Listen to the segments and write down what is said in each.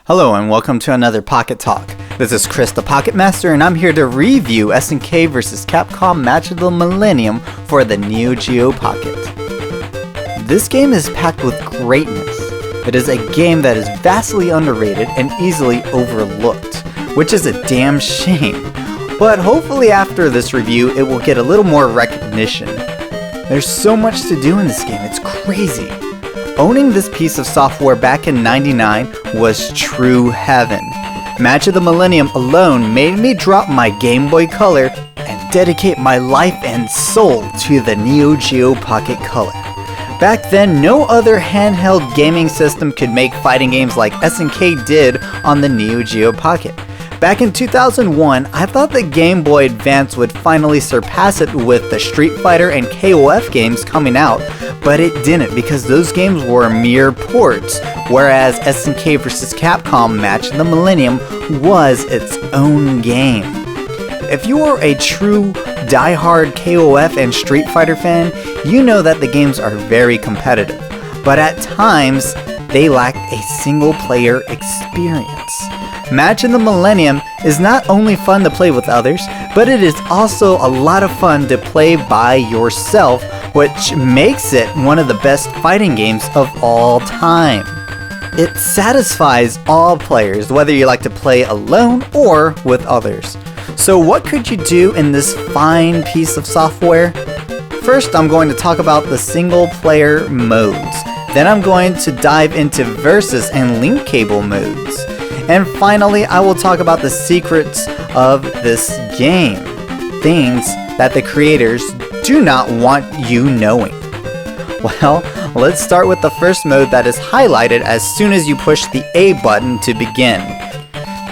Hello and welcome to another Pocket Talk. This is Chris the Pocket Master and I'm here to review SNK vs Capcom Match of the Millennium for the Neo Geo Pocket. This game is packed with greatness. It is a game that is vastly underrated and easily overlooked, which is a damn shame. But hopefully after this review it will get a little more recognition. There's so much to do in this game, it's crazy. Owning this piece of software back in '99 was true heaven. Match of the Millennium alone made me drop my Game Boy Color and dedicate my life and soul to the Neo Geo Pocket Color. Back then, no other handheld gaming system could make fighting games like SNK did on the Neo Geo Pocket. Back in 2001, I thought the Game Boy Advance would finally surpass it with the Street Fighter and KOF games coming out, but it didn't because those games were mere ports, whereas SNK vs Capcom Match of the Millennium was its own game. If you are a true die-hard KOF and Street Fighter fan, you know that the games are very competitive, but at times, they lack a single-player experience. Match of the Millennium is not only fun to play with others, but it is also a lot of fun to play by yourself, which makes it one of the best fighting games of all time. It satisfies all players, whether you like to play alone or with others. So what could you do in this fine piece of software? First, I'm going to talk about the single-player modes. Then I'm going to dive into Versus and Link Cable modes. And finally, I will talk about the secrets of this game. Things that the creators do not want you knowing. Well, let's start with the first mode that is highlighted as soon as you push the A button to begin.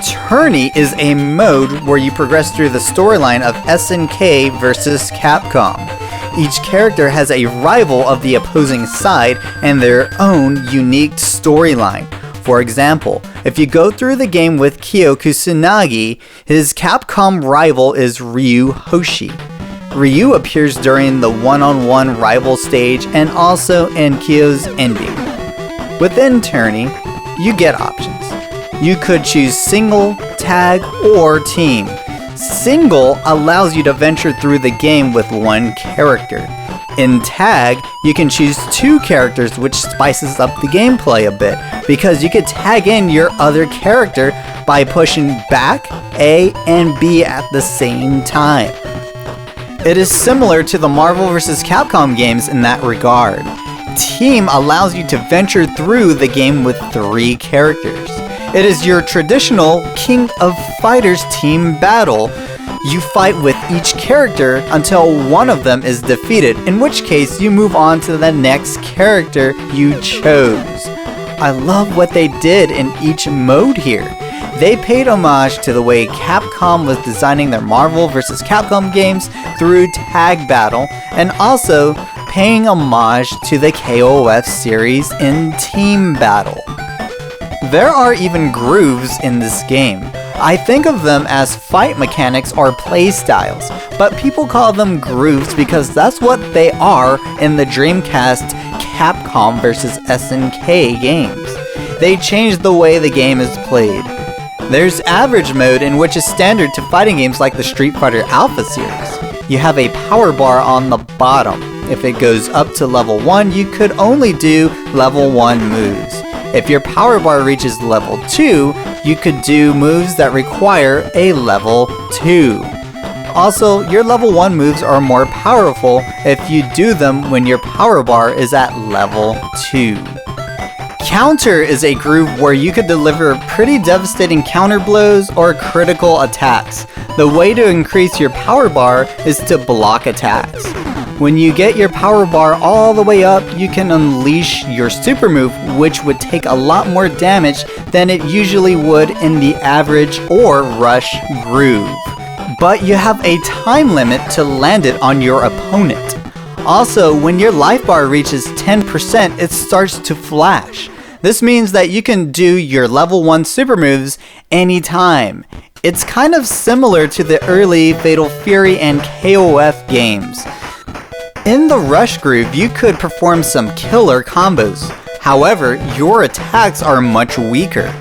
Tourney is a mode where you progress through the storyline of SNK vs Capcom. Each character has a rival of the opposing side and their own unique storyline. For example, if you go through the game with Kyo Kusanagi, his Capcom rival is Ryu Hoshi. Ryu appears during the one-on-one rival stage and also in Kyo's ending. Within Tourney, you get options. You could choose single, tag, or team. Single allows you to venture through the game with one character. In tag, you can choose two characters, which spices up the gameplay a bit, because you could tag in your other character by pushing back A and B at the same time. It is similar to the Marvel vs. Capcom games in that regard. Team allows you to venture through the game with three characters. It is your traditional King of Fighters team battle. You fight with each character until one of them is defeated, in which case you move on to the next character you chose. I love what they did in each mode here. They paid homage to the way Capcom was designing their Marvel vs. Capcom games through tag battle, and also paying homage to the KOF series in team battle. There are even grooves in this game. I think of them as fight mechanics or play styles, but people call them grooves because that's what they are in the Dreamcast Capcom vs. SNK games. They changed the way the game is played. There's average mode, in which is standard to fighting games like the Street Fighter Alpha series. You have a power bar on the bottom. If it goes up to level 1, you could only do level 1 moves. If your power bar reaches level 2, you could do moves that require a level 2. Also, your level 1 moves are more powerful if you do them when your power bar is at level 2. Counter is a groove where you could deliver pretty devastating counter blows or critical attacks. The way to increase your power bar is to block attacks. When you get your power bar all the way up, you can unleash your super move, which would take a lot more damage than it usually would in the average or rush groove. But you have a time limit to land it on your opponent. Also, when your life bar reaches 10%, it starts to flash. This means that you can do your level 1 super moves anytime. It's kind of similar to the early Fatal Fury and KOF games. In the rush groove, you could perform some killer combos. However, your attacks are much weaker.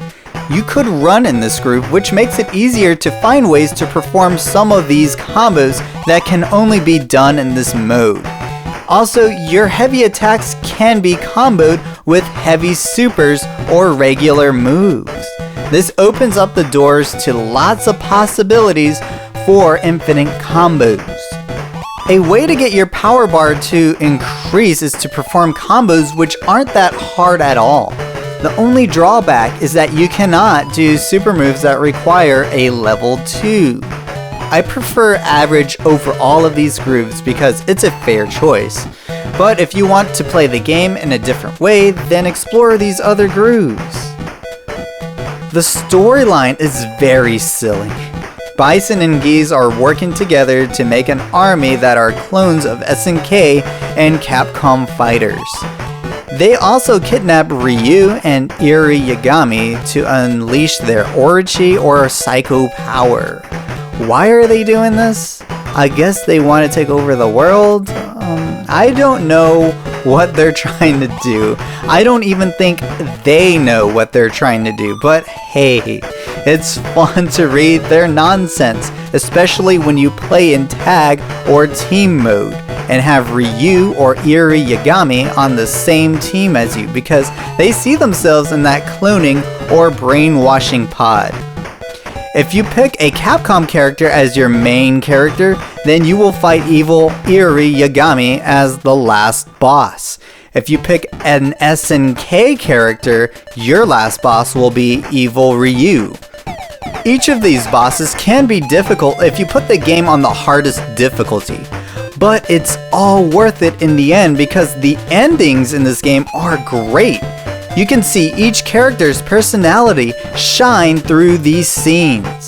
you could run in this groove, which makes it easier to find ways to perform some of these combos that can only be done in this mode. Also, your heavy attacks can be comboed with heavy supers or regular moves. This opens up the doors to lots of possibilities for infinite combos. A way to get your power bar to increase is to perform combos which aren't that hard at all. The only drawback is that you cannot do super moves that require a level 2. I prefer average over all of these grooves because it's a fair choice. But if you want to play the game in a different way, then explore these other grooves. The storyline is very silly. Bison and Geese are working together to make an army that are clones of SNK and Capcom fighters. They also kidnap Ryu and Iri Yagami to unleash their Orochi or Psycho power. Why are they doing this? I guess they want to take over the world? I don't know what they're trying to do. I don't even think they know what they're trying to do, but hey, it's fun to read their nonsense, especially when you play in tag or team mode and have Ryu or Iri Yagami on the same team as you because they see themselves in that cloning or brainwashing pod. If you pick a Capcom character as your main character, then you will fight evil Iri Yagami as the last boss. If you pick an SNK character, your last boss will be evil Ryu. Each of these bosses can be difficult if you put the game on the hardest difficulty, but it's all worth it in the end because the endings in this game are great. You can see each character's personality shine through these scenes.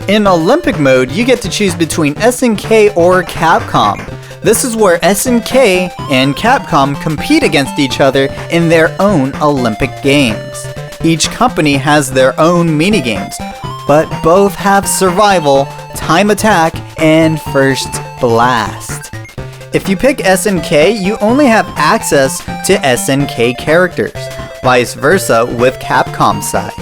In Olympic mode, you get to choose between SNK or Capcom. This is where SNK and Capcom compete against each other in their own Olympic games. Each company has their own minigames, but both have survival, time attack, and first blast. If you pick SNK, you only have access to SNK characters, vice versa with Capcom's side.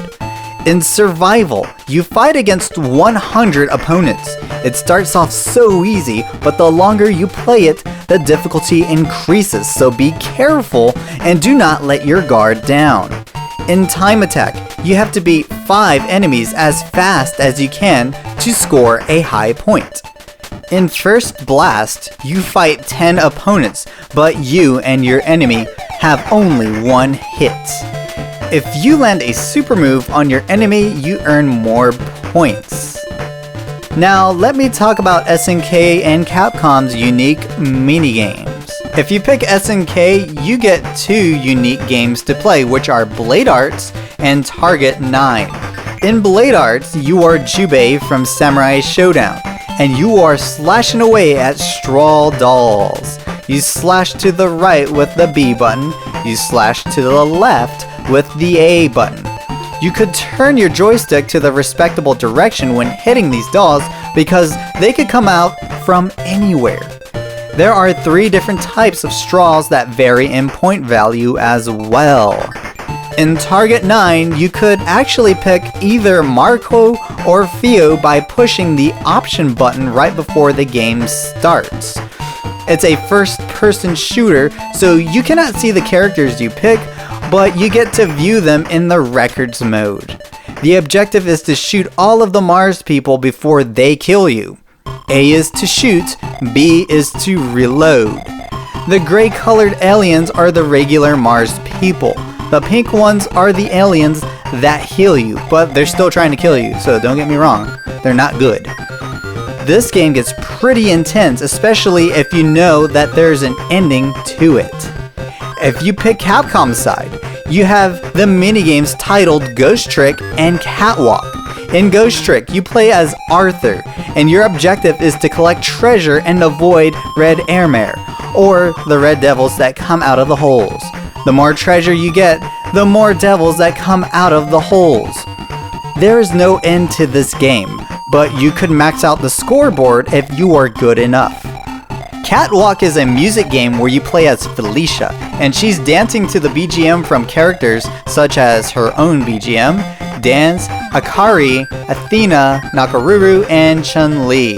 In survival, you fight against 100 opponents. It starts off so easy, but the longer you play it, the difficulty increases, so be careful and do not let your guard down. In time attack, you have to beat 5 enemies as fast as you can to score a high point. In First Blast, you fight 10 opponents, but you and your enemy have only 1 hit. If you land a super move on your enemy, you earn more points. Now, let me talk about SNK and Capcom's unique minigames. If you pick SNK, you get 2 unique games to play, which are Blade Arts and Target 9. In Blade Arts, you are Jubei from Samurai Showdown, and you are slashing away at straw dolls. You slash to the right with the B button, you slash to the left with the A button. You could turn your joystick to the respectable direction when hitting these dolls because they could come out from anywhere. There are 3 different types of straws that vary in point value as well. In Target 9, you could actually pick either Marco or Fio by pushing the option button right before the game starts. It's a first-person shooter, so you cannot see the characters you pick, but you get to view them in the records mode. The objective is to shoot all of the Mars people before they kill you. A is to shoot, B is to reload. The gray colored aliens are the regular Mars people. The pink ones are the aliens that heal you, but they're still trying to kill you, so don't get me wrong, they're not good. This game gets pretty intense, especially if you know that there's an ending to it. If you pick Capcom's side, you have the minigames titled Ghost Trick and Catwalk. In Ghost Trick, you play as Arthur, and your objective is to collect treasure and avoid red airmare, or the red devils that come out of the holes. The more treasure you get, the more devils that come out of the holes. There is no end to this game, but you could max out the scoreboard if you are good enough. Catwalk is a music game where you play as Felicia, and she's dancing to the BGM from characters such as her own BGM, Dance, Akari, Athena, Nakaruru, and Chun-Li.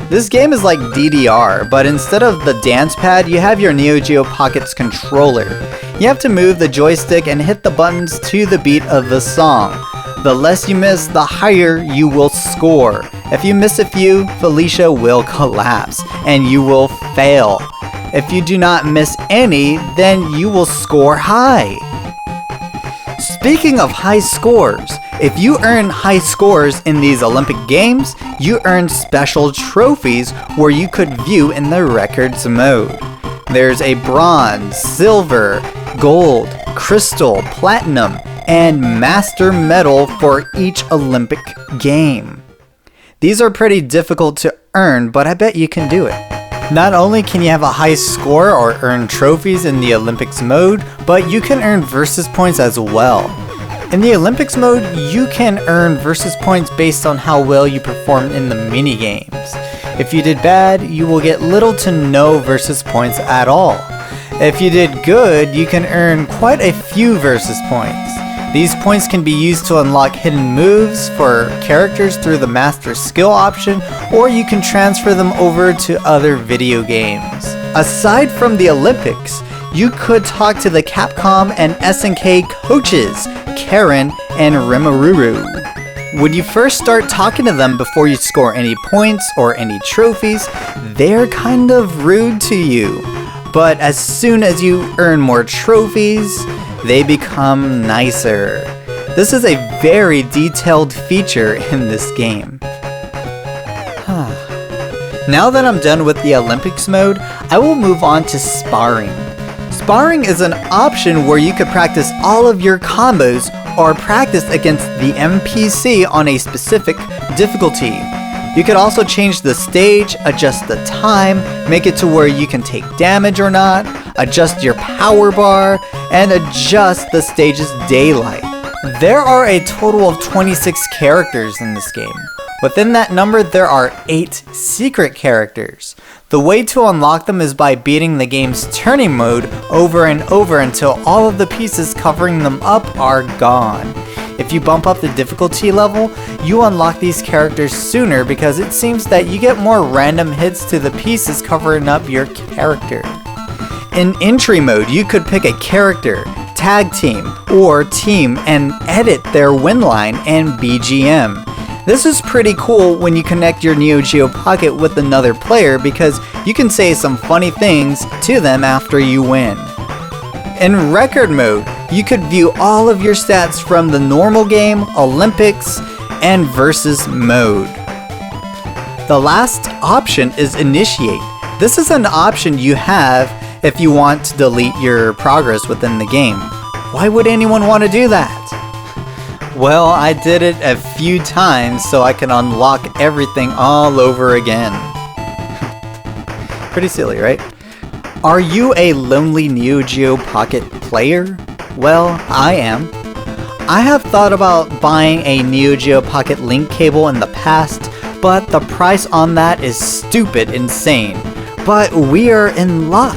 This game is like DDR, but instead of the dance pad, you have your Neo Geo Pocket's controller. You have to move the joystick and hit the buttons to the beat of the song. The less you miss, the higher you will score. If you miss a few, Felicia will collapse, and you will fail. If you do not miss any, then you will score high. Speaking of high scores, if you earn high scores in these Olympic Games, you earn special trophies where you could view in the records mode. There's a bronze, silver, gold, crystal, platinum, and master medal for each Olympic game. These are pretty difficult to earn, but I bet you can do it. Not only can you have a high score or earn trophies in the Olympics mode, but you can earn versus points as well. In the Olympics mode, you can earn versus points based on how well you performed in the minigames. If you did bad, you will get little to no versus points at all. If you did good, you can earn quite a few versus points. These points can be used to unlock hidden moves for characters through the Master Skill option, or you can transfer them over to other video games. Aside from the Olympics, you could talk to the Capcom and SNK coaches, Karen and Rimururu. When you first start talking to them before you score any points or any trophies, they're kind of rude to you. But as soon as you earn more trophies, they become nicer. This is a very detailed feature in this game. Now that I'm done with the Olympics mode, I will move on to sparring. Sparring is an option where you could practice all of your combos or practice against the NPC on a specific difficulty. You could also change the stage, adjust the time, make it to where you can take damage or not, adjust your power bar, and adjust the stage's daylight. There are a total of 26 characters in this game. Within that number, there are 8 secret characters. The way to unlock them is by beating the game's Tourney mode over and over until all of the pieces covering them up are gone. If you bump up the difficulty level, you unlock these characters sooner because it seems that you get more random hits to the pieces covering up your character. In entry mode, you could pick a character, tag team, or team and edit their win line and BGM. This is pretty cool when you connect your Neo Geo Pocket with another player because you can say some funny things to them after you win. In record mode, you could view all of your stats from the normal game, Olympics, and versus mode. The last option is initiate. This is an option you have if you want to delete your progress within the game. Why would anyone want to do that? Well, I did it a few times so I can unlock everything all over again. Pretty silly, right? Are you a lonely Neo Geo Pocket player? Well, I am. I have thought about buying a Neo Geo Pocket link cable in the past, but the price on that is stupid insane. But we are in luck.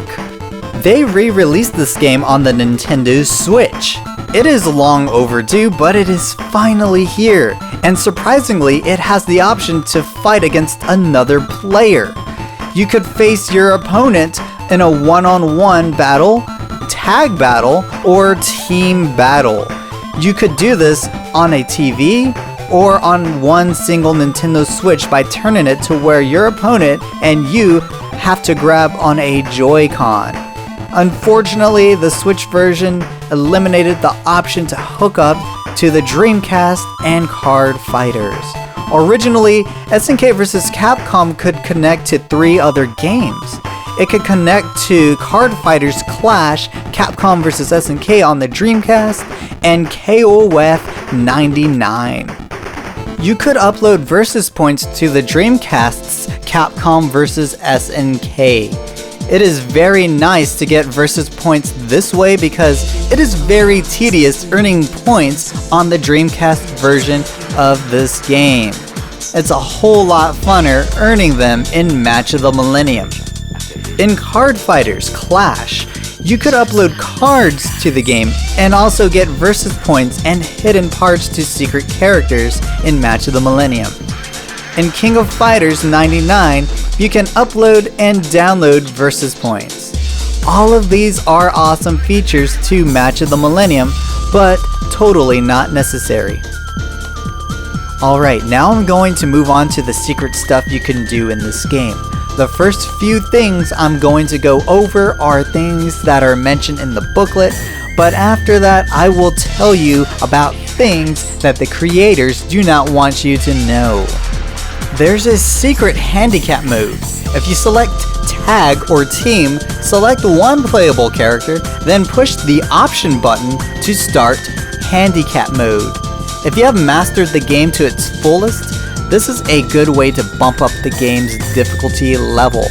They re-released this game on the Nintendo Switch. It is long overdue, but it is finally here, and surprisingly, it has the option to fight against another player. You could face your opponent in a one-on-one battle, tag battle, or team battle. You could do this on a TV or on one single Nintendo Switch by turning it to where your opponent and you have to grab on a Joy-Con. Unfortunately, the Switch version eliminated the option to hook up to the Dreamcast and card fighters. Originally, SNK vs. Capcom could connect to 3 other games. It could connect to Card Fighters Clash, Capcom vs. SNK on the Dreamcast, and KOF 99. You could upload versus points to the Dreamcast's Capcom vs. SNK. It is very nice to get versus points this way because it is very tedious earning points on the Dreamcast version of this game. It's a whole lot funner earning them in Match of the Millennium. In Card Fighters Clash, You could upload cards to the game and also get versus points and hidden parts to secret characters in Match of the Millennium. In King of Fighters 99, you can upload and download versus points. All of these are awesome features to Match of the Millennium, but totally not necessary. Alright, now I'm going to move on to the secret stuff you can do in this game. The first few things I'm going to go over are things that are mentioned in the booklet, but after that I will tell you about things that the creators do not want you to know. There's a secret handicap mode. If you select tag or team, select one playable character, then push the option button to start handicap mode. If you have mastered the game to its fullest, this is a good way to bump up the game's difficulty level.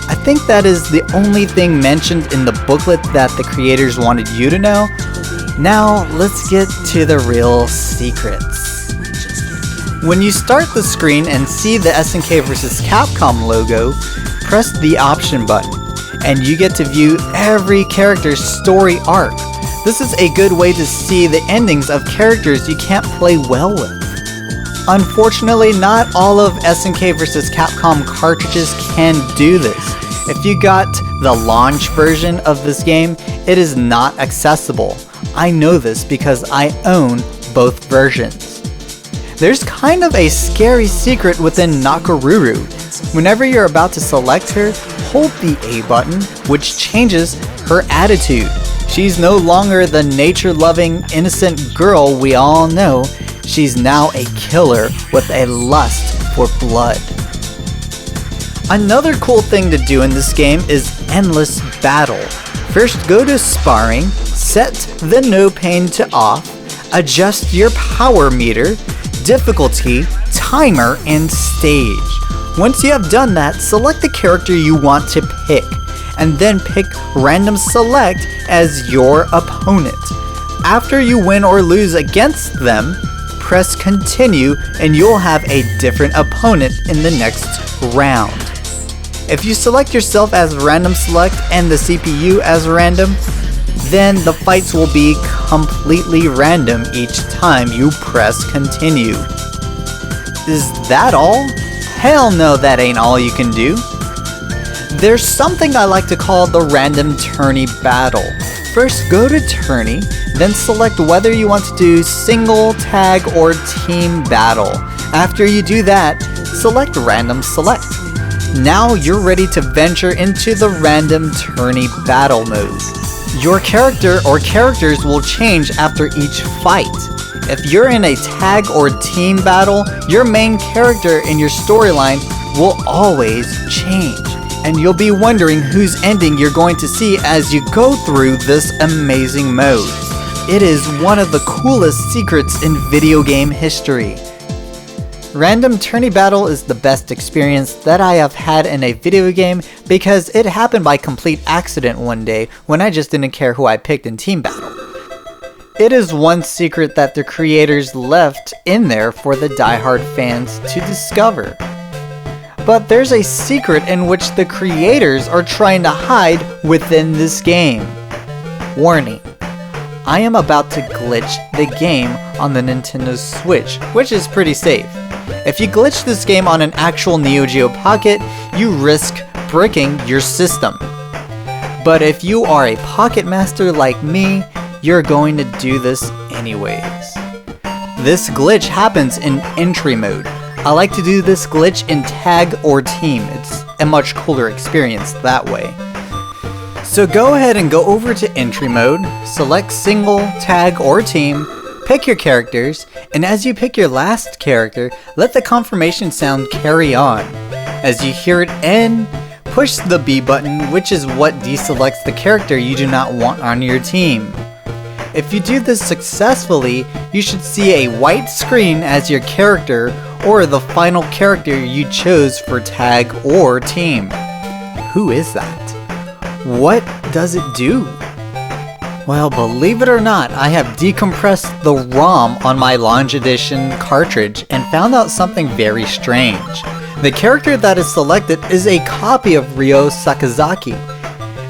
I think that is the only thing mentioned in the booklet that the creators wanted you to know. Now let's get to the real secrets. When you start the screen and see the SNK vs. Capcom logo, press the option button, and you get to view every character's story arc. This is a good way to see the endings of characters you can't play well with. Unfortunately, not all of SNK vs. Capcom cartridges can do this. If you got the launch version of this game, it is not accessible. I know this because I own both versions. There's kind of a scary secret within Nakoruru. Whenever you're about to select her, hold the A button, which changes her attitude. She's no longer the nature-loving, innocent girl we all know. She's now a killer with a lust for blood. Another cool thing to do in this game is endless battle. First, go to sparring, set the no pain to off, adjust your power meter, difficulty, timer, and stage. Once you have done that, select the character you want to pick, and then pick random select as your opponent. After you win or lose against them, press continue and you'll have a different opponent in the next round. If you select yourself as random select and the CPU as random, then the fights will be completely random each time you press continue. Is that all? Hell no, that ain't all you can do. There's something I like to call the random tourney battle. First, go to Tourney, then select whether you want to do single, tag, or team battle. After you do that, select random select. Now you're ready to venture into the random tourney battle mode. Your character or characters will change after each fight. If you're in a tag or team battle, your main character in your storyline will always change, and you'll be wondering whose ending you're going to see as you go through this amazing mode. It is one of the coolest secrets in video game history. Random tourney battle is the best experience that I have had in a video game because it happened by complete accident one day when I just didn't care who I picked in team battle. It is one secret that the creators left in there for the diehard fans to discover. But there's a secret in which the creators are trying to hide within this game. Warning. I am about to glitch the game on the Nintendo Switch, which is pretty safe. If you glitch this game on an actual Neo Geo Pocket, you risk bricking your system. But if you are a Pocket Master like me, you're going to do this anyways. This glitch happens in entry mode. I like to do this glitch in tag or team. It's a much cooler experience that way. So go ahead and go over to entry mode, select single, tag, or team, pick your characters, and as you pick your last character, let the confirmation sound carry on. As you hear it end, push the B button, which is what deselects the character you do not want on your team. If you do this successfully, you should see a white screen as your character or the final character you chose for tag or team. Who is that? What does it do? Well, believe it or not, I have decompressed the ROM on my Launch Edition cartridge and found out something very strange. The character that is selected is a copy of Ryo Sakazaki.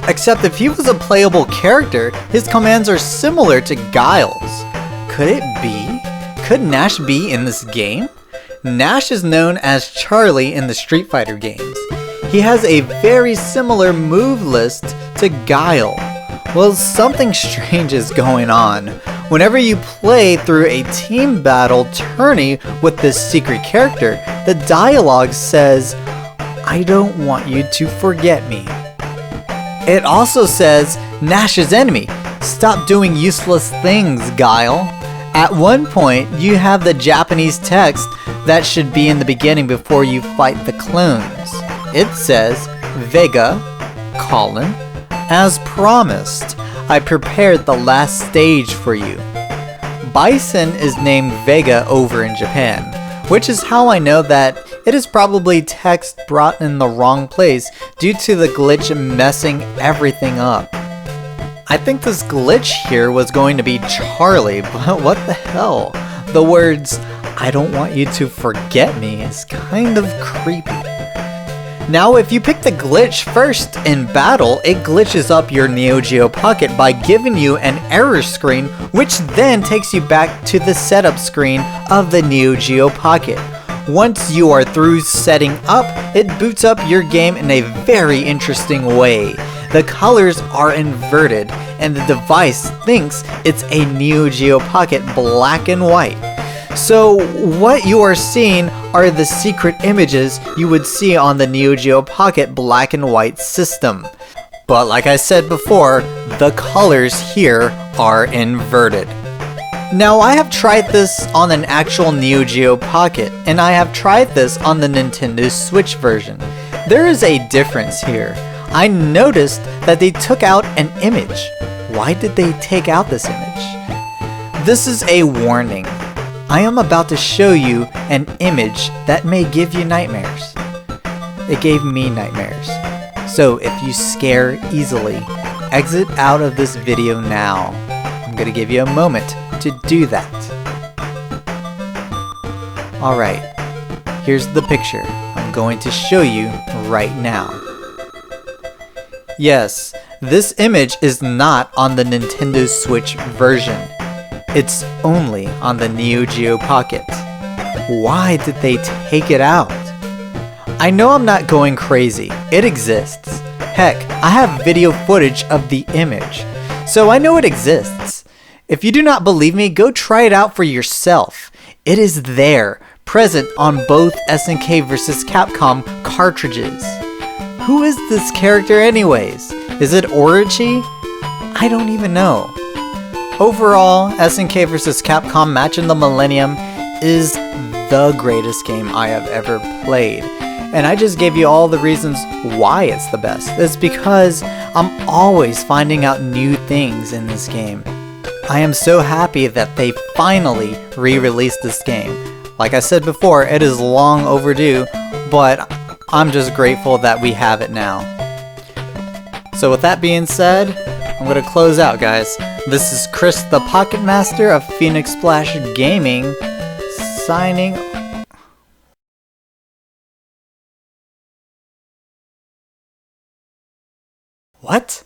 Except if he was a playable character, his commands are similar to Guile's. Could it be? Could Nash be in this game? Nash is known as Charlie in the Street Fighter games. He has a very similar move list to Guile. Well, something strange is going on. Whenever you play through a team battle tourney with this secret character, the dialogue says, "I don't want you to forget me." It also says, "Nash's enemy, stop doing useless things, Guile." At one point, you have the Japanese text that should be in the beginning before you fight the clones. It says, "Vega, Colin, as promised, I prepared the last stage for you." Bison is named Vega over in Japan, which is how I know that it is probably text brought in the wrong place due to the glitch messing everything up. I think this glitch here was going to be Charlie, but what the hell? The words, "I don't want you to forget me" is kind of creepy. Now, if you pick the glitch first in battle, it glitches up your Neo Geo Pocket by giving you an error screen, which then takes you back to the setup screen of the Neo Geo Pocket. Once you are through setting up, it boots up your game in a very interesting way. The colors are inverted, and the device thinks it's a Neo Geo Pocket black and white. So what you are seeing are the secret images you would see on the Neo Geo Pocket black and white system. But like I said before, the colors here are inverted. Now, I have tried this on an actual Neo Geo Pocket, and I have tried this on the Nintendo Switch version. There is a difference here. I noticed that they took out an image. Why did they take out this image? This is a warning. I am about to show you an image that may give you nightmares. It gave me nightmares. So if you scare easily, exit out of this video now. I'm gonna give you a moment to do that. Alright, here's the picture I'm going to show you right now. Yes, this image is not on the Nintendo Switch version. It's only on the Neo Geo Pocket. Why did they take it out? I know I'm not going crazy. It exists. Heck, I have video footage of the image, so I know it exists. If you do not believe me, go try it out for yourself. It is there, present on both SNK vs. Capcom cartridges. Who is this character anyways? Is it Orochi? I don't even know. Overall, SNK vs. Capcom Match in the Millennium is the greatest game I have ever played. And I just gave you all the reasons why it's the best. It's because I'm always finding out new things in this game. I am so happy that they finally re-released this game. Like I said before, it is long overdue, but I'm just grateful that we have it now. So with that being said, I'm going to close out, guys. This is Chris, the Pocket Master of Phoenix Splash Gaming, signing. What?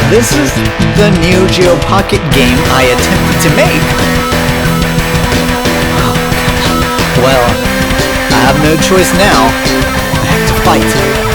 This is the Neo Geo Pocket game I attempted to make. Well, I have no choice now. I have to fight.